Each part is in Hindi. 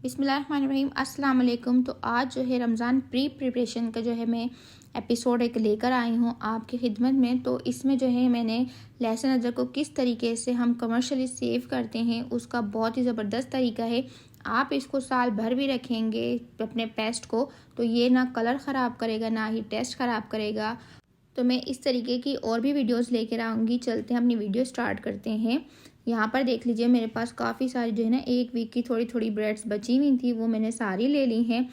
बिस्मिल्लाहिर्रहमानिर्रहीम अस्सलाम वालेकुम। तो आज जो है रमज़ान प्रिपरेशन का जो है मैं एपिसोड एक लेकर आई हूँ आपकी खिदमत में। तो इसमें जो है मैंने लहसुन अदरक को किस तरीके से हम कमर्शियली सेव करते हैं उसका बहुत ही ज़बरदस्त तरीका है। आप इसको साल भर भी रखेंगे अपने पेस्ट को तो ये ना कलर ख़राब करेगा ना ही टेस्ट ख़राब करेगा। तो मैं इस तरीके की और भी वीडियोस लेकर आऊँगी। चलते हैं अपनी वीडियो स्टार्ट करते हैं। यहाँ पर देख लीजिए मेरे पास काफ़ी सारी जो है ना एक वीक की थोड़ी थोड़ी ब्रेड्स बची हुई थी, वो मैंने सारी ले ली हैं।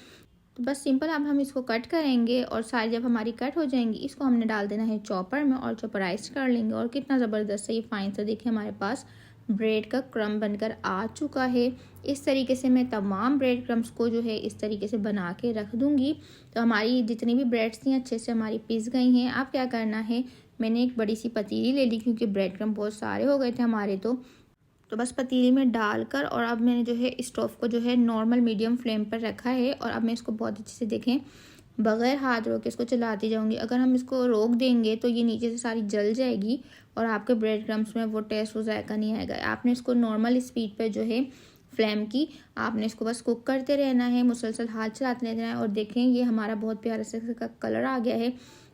तो बस सिंपल अब हम इसको कट करेंगे और सारी जब हमारी कट हो जाएंगी इसको हमने डाल देना है चॉपर में और चॉपराइज कर लेंगे। और कितना ज़बरदस्त से ये फाइन सा देखिए हमारे पास ब्रेड का क्रम बनकर आ चुका है। इस तरीके से मैं तमाम ब्रेड क्रम्स को जो है इस तरीके से बना के रख दूँगी। तो हमारी जितनी भी ब्रेड्स थी अच्छे से हमारी पिस गई हैं। अब क्या करना है, मैंने एक बड़ी सी पतीली ले ली क्योंकि ब्रेड क्रम्ब बहुत सारे हो गए थे हमारे। तो बस पतीली में डालकर और अब मैंने जो है स्टोव को जो है नॉर्मल मीडियम फ्लेम पर रखा है। और अब मैं इसको बहुत अच्छे से देखें बग़ैर हाथ रोके इसको चलाती जाऊंगी। अगर हम इसको रोक देंगे तो ये नीचे से सारी जल जाएगी और आपके ब्रेड क्रम्स में वो टेस्ट वो जायका नहीं आएगा। आपने इसको नॉर्मल स्पीड पे जो है फ्लेम की आपने इसको बस कुक करते रहना है, मुसलसल हाथ चलाते रहना है। और देखें ये हमारा बहुत प्यारा से कलर आ गया है।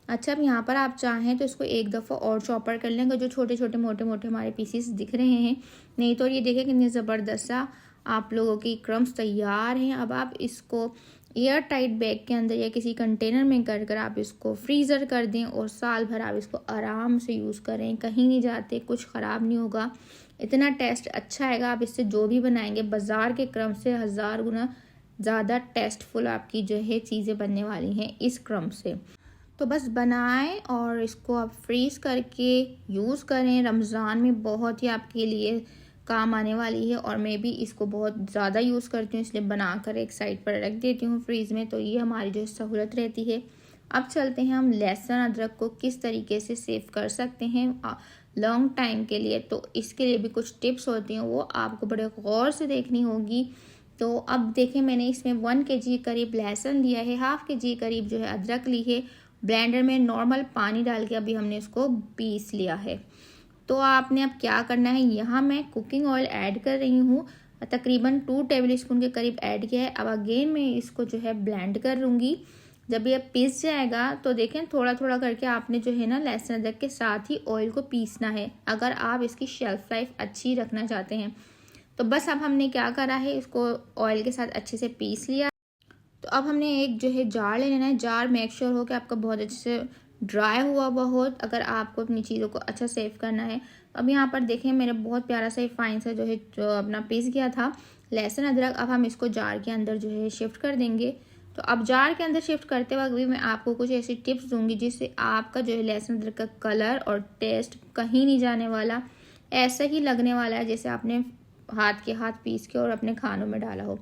अच्छा, अब यहाँ पर आप चाहें तो इसको एक दफ़ा और चॉपर कर लेंगे जो छोटे छोटे मोटे मोटे हमारे पीसीस दिख रहे हैं। नहीं तो ये देखें कितनी ज़बरदस्त सा आप लोगों की क्रम्स तैयार हैं। अब आप इसको एयर टाइट बैग के अंदर या किसी कंटेनर में कर आप इसको फ्रीज़र कर दें और साल भर आप इसको आराम से यूज़ करें, कहीं नहीं जाते, कुछ ख़राब नहीं होगा, इतना टेस्ट अच्छा आएगा। आप इससे जो भी बनाएंगे बाज़ार के क्रम से 1000 गुना ज़्यादा टेस्टफुल आपकी जो है चीज़ें बनने वाली हैं इस क्रम से। तो बस बनाएं और इसको आप फ्रीज़ करके यूज़ करें। रमज़ान में बहुत ही आपके लिए काम आने वाली है और मैं भी इसको बहुत ज़्यादा यूज़ करती हूँ, इसलिए बनाकर एक साइड पर रख देती हूँ फ्रीज़ में। तो ये हमारी जो सहूलत रहती है। अब चलते हैं हम लहसुन अदरक को किस तरीके से सेव कर सकते हैं लॉन्ग टाइम के लिए। तो इसके लिए भी कुछ टिप्स होती हैं, वो आपको बड़े गौर से देखनी होगी। तो अब देखें मैंने इसमें 1 kg करीब लहसुन लिया है, ½ kg करीब जो है अदरक ली है। ब्लेंडर में नॉर्मल पानी डाल के अभी हमने इसको पीस लिया है। तो आपने अब क्या करना है, यहाँ मैं कुकिंग ऑयल ऐड कर रही हूँ, तकरीबन 2 टेबलस्पून के करीब ऐड किया है। अब अगेन मैं इसको जो है ब्लेंड कर लूँगी। जब ये पीस जाएगा तो देखें थोड़ा थोड़ा करके आपने जो है ना लहसुन अदरक के साथ ही ऑयल को पीसना है अगर आप इसकी शेल्फ लाइफ अच्छी रखना चाहते हैं। तो बस अब हमने क्या करा है, इसको ऑयल के साथ अच्छे से पीस लिया। तो अब हमने एक जो है जार ले लेना है। जार मेक श्योर हो कि आपका बहुत अच्छे से ड्राई हुआ बहुत, अगर आपको अपनी चीज़ों को अच्छा सेव करना है। अब यहाँ पर देखें मेरे बहुत प्यारा सा फाइन सा जो है जो अपना पीस गया था लहसुन अदरक। अब हम इसको जार के अंदर जो है शिफ्ट कर देंगे। तो अब जार के अंदर शिफ्ट करते वक्त भी मैं आपको कुछ ऐसी टिप्स दूंगी जिससे आपका जो है लहसुन अदरक का कलर और टेस्ट कहीं नहीं जाने वाला, ऐसा ही लगने वाला है जैसे आपने हाथ पीस के और अपने खानों में डाला हो।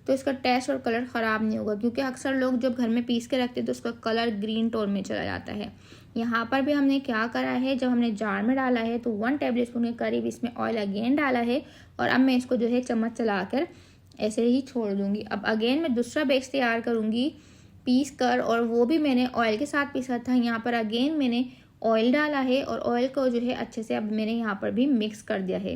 तो इसका टेस्ट और कलर ख़राब नहीं होगा क्योंकि अक्सर लोग जब घर में पीस के रखते हैं तो उसका कलर ग्रीन टोन में चला जाता है। यहाँ पर भी हमने क्या करा है, जब हमने जार में डाला है तो 1 टेबलस्पून के करीब इसमें ऑयल अगेन डाला है और अब मैं इसको जो है चम्मच चलाकर ऐसे ही छोड़ दूँगी। अब अगेन मैं दूसरा बैच तैयार करूँगी पीस कर, और वो भी मैंने ऑयल के साथ पीसा था। यहाँ पर अगेन मैंने ऑयल डाला है और ऑयल को जो है अच्छे से अब मैंने यहाँ पर भी मिक्स कर दिया है।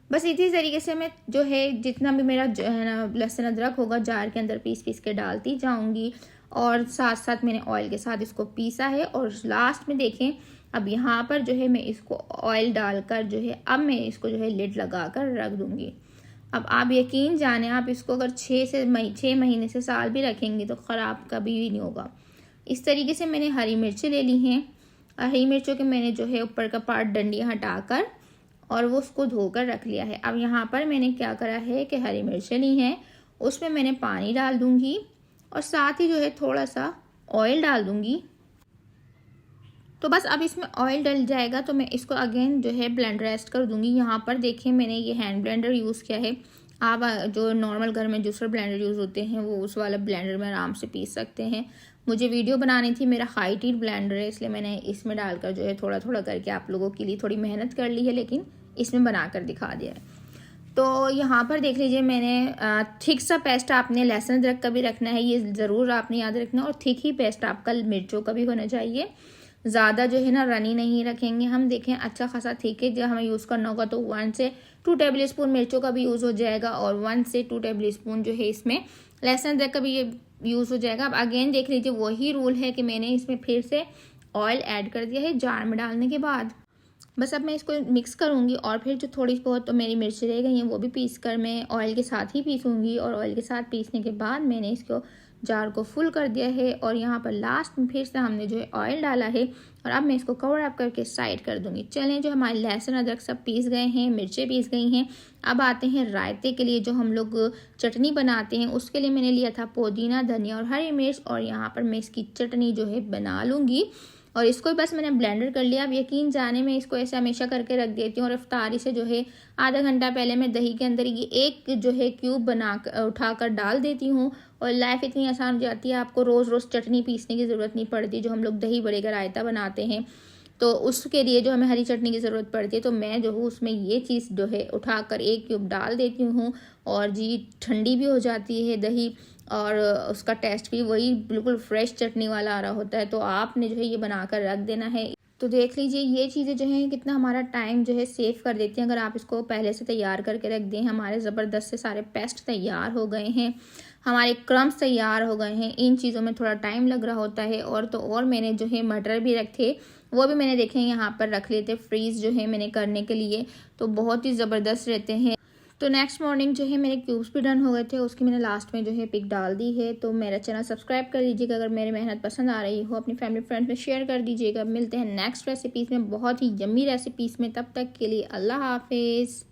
बस इसी तरीके से मैं जो है जितना भी मेरा जो है ना लहसुन अदरक होगा जार के अंदर पीस पीस के डालती जाऊंगी और साथ साथ मैंने ऑयल के साथ इसको पीसा है। और लास्ट में देखें अब यहाँ पर जो है मैं इसको ऑयल डालकर जो है अब मैं इसको जो है लिड लगा कर रख दूंगी। अब आप यकीन जाने आप इसको अगर 6 महीने से साल भी रखेंगे तो ख़राब कभी भी नहीं होगा। इस तरीके से मैंने हरी मिर्चें ले ली हैं। हरी मिर्चों के मैंने जो है ऊपर का पार्ट डंडियाँ हटाकर और वो उसको धोकर रख लिया है। अब यहाँ पर मैंने क्या करा है कि हरी मिर्चें ली हैं, उसमें मैंने पानी डाल दूंगी और साथ ही जो है थोड़ा सा ऑयल डाल दूंगी। तो बस अब इसमें ऑयल डल जाएगा तो मैं इसको अगेन जो है ब्लेंड रेस्ट कर दूंगी। यहाँ पर देखिए मैंने ये हैंड ब्लेंडर यूज़ किया है। आप जो नॉर्मल घर में जूसर ब्लेंडर यूज़ होते हैं वो उस वाला ब्लेंडर में आराम से पीस सकते हैं। मुझे वीडियो बनानी थी, मेरा हाई हीट ब्लेंडर है इसलिए मैंने इसमें डालकर जो है थोड़ा थोड़ा करके आप लोगों के लिए थोड़ी मेहनत कर ली है, लेकिन इसमें बनाकर दिखा दिया है। तो यहाँ पर देख लीजिए मैंने थिक सा पेस्ट आपने लहसुन अदरक का भी रखना है, ये ज़रूर आपने याद रखना, और थिक ही पेस्ट आपका मिर्चों का भी होना चाहिए। ज़्यादा जो है ना रनी नहीं रखेंगे हम। देखें अच्छा खासा ठीक है, जब हमें यूज़ करना होगा तो 1 से 2 टेबल स्पून मिर्चों का भी यूज़ हो जाएगा और 1 से 2 टेबल स्पून जो है इसमें लहसुन अदरक का भी ये यूज़ हो जाएगा। अब अगेन देख लीजिए वही रूल है कि मैंने इसमें फिर से ऑयल ऐड कर दिया है जार में डालने के बाद। बस अब मैं इसको मिक्स करूँगी और फिर जो थोड़ी बहुत तो मेरी मिर्ची रह गई हैं वो भी पीस कर मैं ऑयल के साथ ही पीसूँगी। और ऑयल के साथ पीसने के बाद मैंने इसको जार को फुल कर दिया है और यहाँ पर लास्ट में फिर से हमने जो है ऑयल डाला है और अब मैं इसको कवर अप करके साइड कर दूँगी। चलें, जो हमारे लहसुन अदरक सब पीस गए हैं, मिर्चें पीस गई हैं, अब आते हैं रायते के लिए। जो हम लोग चटनी बनाते हैं उसके लिए मैंने लिया था पुदीना, धनिया और हरी मिर्च और यहाँ पर मैं इसकी चटनी जो है बना लूँगी। और इसको बस मैंने ब्लेंडर कर लिया। अब यकीन जाने मैं इसको ऐसे हमेशा करके रख देती हूँ और इफ्तारी से जो है आधा घंटा पहले मैं दही के अंदर ये एक जो है क्यूब बना उठाकर डाल देती हूँ और लाइफ इतनी आसान हो जाती है, आपको रोज़ रोज़ चटनी पीसने की ज़रूरत नहीं पड़ती। जो हम लोग दही बड़े का रायता बनाते हैं तो उसके लिए जो हमें हरी चटनी की ज़रूरत पड़ती है, तो मैं जो हूँ उसमें ये चीज़ जो है उठाकर एक क्यूब डाल देती हूँ और जी ठंडी भी हो जाती है दही और उसका टेस्ट भी वही बिल्कुल फ्रेश चटनी वाला आ रहा होता है। तो आपने जो है ये बनाकर रख देना है। तो देख लीजिए ये चीज़ें जो हैं कितना हमारा टाइम जो है सेव कर देती हैं अगर आप इसको पहले से तैयार करके रख दें। हमारे ज़बरदस्त से सारे पेस्ट तैयार हो गए हैं, हमारे क्रम्स तैयार हो गए हैं। इन चीज़ों में थोड़ा टाइम लग रहा होता है। और तो और मैंने जो है मटर भी रखे, वो भी मैंने देखे यहाँ पर रख लेते फ्रीज़ जो है मैंने करने के लिए, तो बहुत ही ज़बरदस्त रहते हैं। तो नेक्स्ट मॉर्निंग जो है मेरे क्यूब्स भी डन हो गए थे, उसकी मैंने लास्ट में जो है पिक डाल दी है। तो मेरा चैनल सब्सक्राइब कर दीजिएगा अगर मेरी मेहनत पसंद आ रही हो, अपनी फैमिली फ्रेंड्स में शेयर कर दीजिएगा। मिलते हैं नेक्स्ट रेसिपीज़ में, बहुत ही यम्मी रेसिपीज़ में। तब तक के लिए अल्लाह हाफिज़।